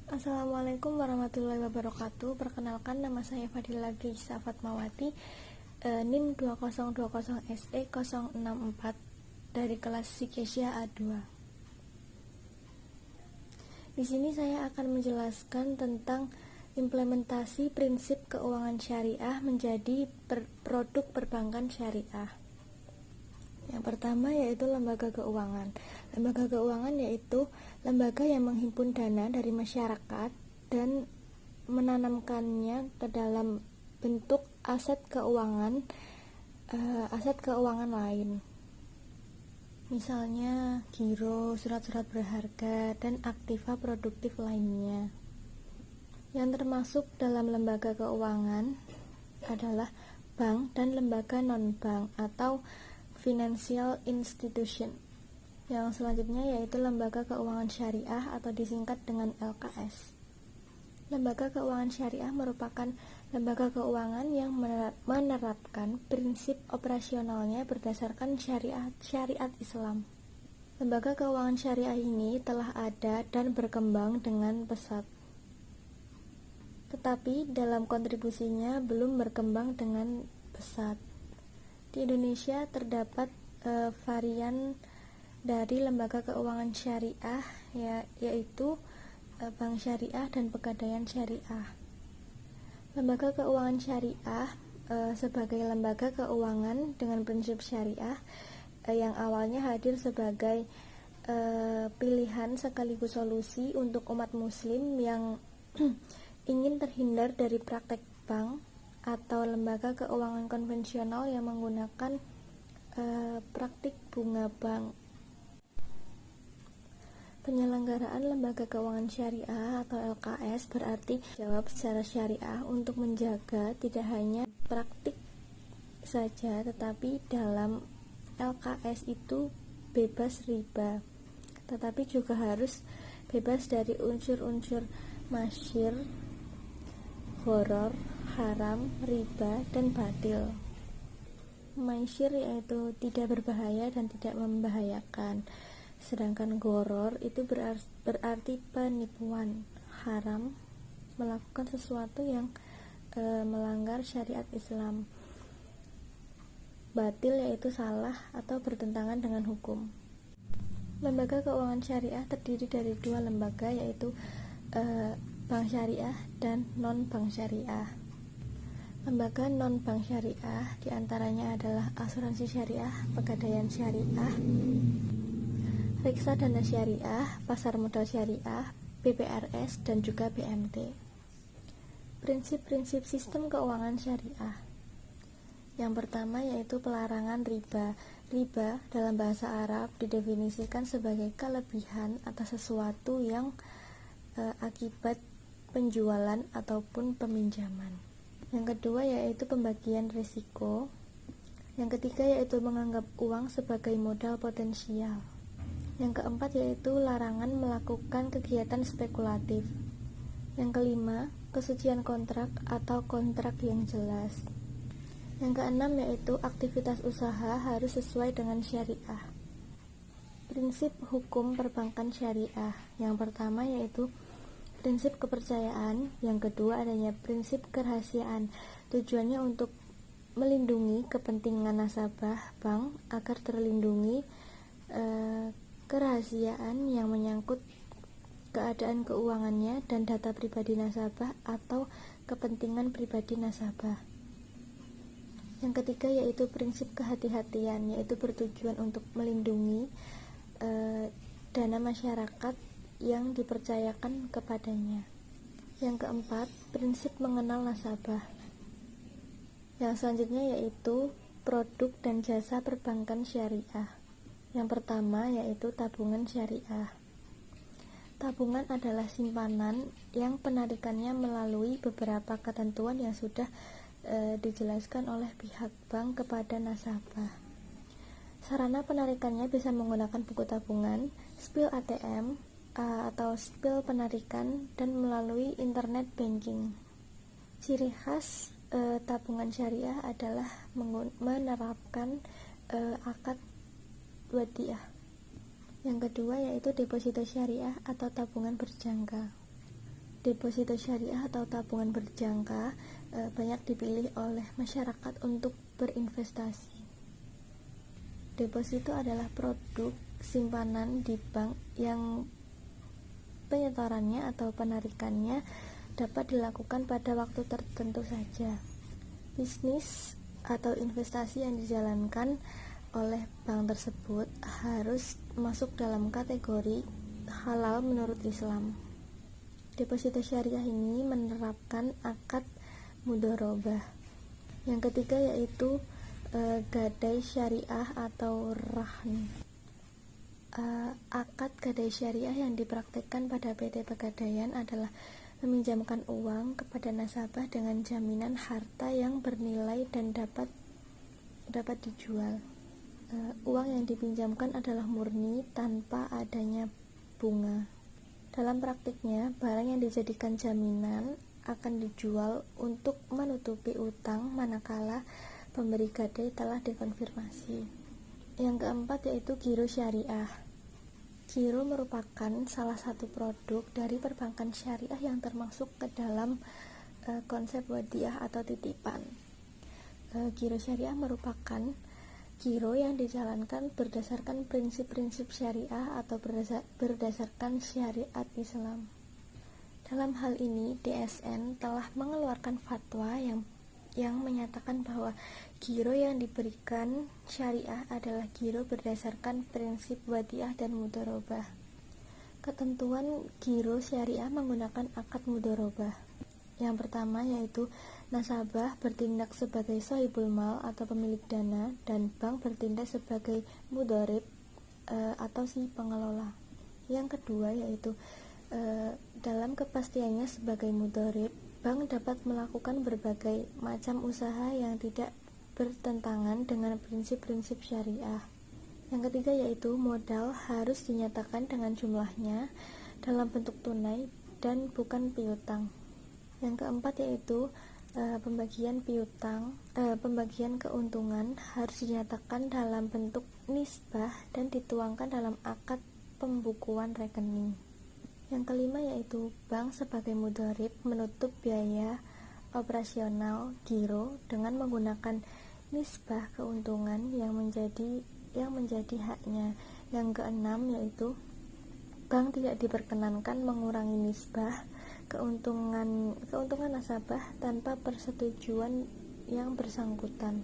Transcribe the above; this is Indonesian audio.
Assalamualaikum warahmatullahi wabarakatuh. Perkenalkan, nama saya Fadila Geisa Fatmawati, NIM 2020 SE 064 dari kelas Psikesia A2. Di sini saya akan menjelaskan tentang implementasi prinsip keuangan syariah menjadi produk perbankan syariah. Yang pertama yaitu lembaga keuangan. Lembaga keuangan yaitu lembaga yang menghimpun dana dari masyarakat dan menanamkannya ke dalam bentuk aset keuangan lain. Misalnya giro, surat-surat berharga, dan aktiva produktif lainnya. Yang termasuk dalam lembaga keuangan adalah bank dan lembaga non-bank atau financial institution. Yang selanjutnya yaitu lembaga keuangan syariah atau disingkat dengan LKS. Lembaga keuangan syariah merupakan lembaga keuangan yang menerapkan prinsip operasionalnya berdasarkan syariat Islam. Lembaga keuangan syariah ini telah ada dan berkembang dengan pesat, tetapi dalam kontribusinya belum berkembang dengan pesat. Di Indonesia terdapat varian dari lembaga keuangan syariah yaitu bank syariah dan pegadaian syariah. Lembaga keuangan syariah sebagai lembaga keuangan dengan prinsip syariah yang awalnya hadir sebagai pilihan sekaligus solusi untuk umat muslim yang ingin terhindar dari praktek bank atau lembaga keuangan konvensional yang menggunakan praktik bunga bank. Penyelenggaraan lembaga keuangan syariah atau LKS berarti jawab secara syariah untuk menjaga tidak hanya praktik saja, tetapi dalam LKS itu bebas riba, tetapi juga harus bebas dari unsur-unsur masyir, gharar, haram, riba, dan batil. Masyir yaitu tidak berbahaya dan tidak membahayakan, sedangkan gharar itu berarti penipuan, haram, melakukan sesuatu yang melanggar syariat Islam, batil yaitu salah atau bertentangan dengan hukum. Lembaga keuangan syariah terdiri dari dua lembaga yaitu bank syariah dan non-bank syariah. Lembaga non-bank syariah diantaranya adalah asuransi syariah, pegadaian syariah, reksadana syariah, pasar modal syariah, BPRS, dan juga BMT. Prinsip-prinsip sistem keuangan syariah. Yang pertama yaitu pelarangan riba. Riba dalam bahasa Arab didefinisikan sebagai kelebihan atas sesuatu yang akibat penjualan ataupun peminjaman. Yang kedua yaitu pembagian risiko. Yang ketiga yaitu menganggap uang sebagai modal potensial. Yang keempat yaitu larangan melakukan kegiatan spekulatif. Yang kelima, kesucian kontrak atau kontrak yang jelas. Yang keenam yaitu aktivitas usaha harus sesuai dengan syariah. Prinsip hukum perbankan syariah. Yang pertama yaitu prinsip kepercayaan, yang kedua adanya prinsip kerahasiaan. Tujuannya untuk melindungi kepentingan nasabah bank agar terlindungi kerahasiaan yang menyangkut keadaan keuangannya dan data pribadi nasabah atau kepentingan pribadi nasabah. Yang ketiga yaitu prinsip kehati-hatian, yaitu bertujuan untuk melindungi dana masyarakat yang dipercayakan kepadanya. Yang keempat, prinsip mengenal nasabah. Yang selanjutnya yaitu produk dan jasa perbankan syariah. Yang pertama yaitu tabungan syariah. Tabungan adalah simpanan yang penarikannya melalui beberapa ketentuan yang sudah dijelaskan oleh pihak bank kepada nasabah. Sarana penarikannya bisa menggunakan buku tabungan, spil ATM, atau spil penarikan, dan melalui internet banking. Ciri khas tabungan syariah adalah menerapkan akad wadiah. Yang kedua yaitu deposito syariah atau tabungan berjangka. Deposito syariah atau tabungan berjangka banyak dipilih oleh masyarakat untuk berinvestasi. Deposito adalah produk simpanan di bank yang penyetorannya atau penarikannya dapat dilakukan pada waktu tertentu saja. Bisnis atau investasi yang dijalankan oleh bank tersebut harus masuk dalam kategori halal menurut Islam. Deposito syariah ini menerapkan akad mudharabah. Yang ketiga yaitu gadai syariah atau rahn. Akad gadai syariah yang dipraktikkan pada PT Pegadaian adalah meminjamkan uang kepada nasabah dengan jaminan harta yang bernilai dan dapat dijual. Uang yang dipinjamkan adalah murni tanpa adanya bunga. Dalam praktiknya, barang yang dijadikan jaminan akan dijual untuk menutupi utang manakala pemberi gadai telah dikonfirmasi. Yang keempat yaitu giro syariah. Giro merupakan salah satu produk dari perbankan syariah yang termasuk ke dalam konsep wadiah atau titipan. Giro syariah merupakan giro yang dijalankan berdasarkan prinsip-prinsip syariah atau berdasarkan syariat Islam. Dalam hal ini, DSN telah mengeluarkan fatwa yang menyatakan bahwa giro yang diberikan syariah adalah giro berdasarkan prinsip wadiah dan mudharabah. Ketentuan giro syariah menggunakan akad mudharabah. Yang pertama yaitu nasabah bertindak sebagai shahibul mal atau pemilik dana dan bank bertindak sebagai mudharib atau si pengelola. Yang kedua yaitu dalam kepastiannya sebagai mudharib, bank dapat melakukan berbagai macam usaha yang tidak bertentangan dengan prinsip-prinsip syariah. Yang ketiga yaitu modal harus dinyatakan dengan jumlahnya dalam bentuk tunai dan bukan piutang. Yang keempat yaitu pembagian keuntungan harus dinyatakan dalam bentuk nisbah dan dituangkan dalam akad pembukuan rekening. Yang kelima yaitu bank sebagai mudharib menutup biaya operasional giro dengan menggunakan nisbah keuntungan yang menjadi haknya. Yang keenam yaitu bank tidak diperkenankan mengurangi nisbah keuntungan nasabah tanpa persetujuan yang bersangkutan.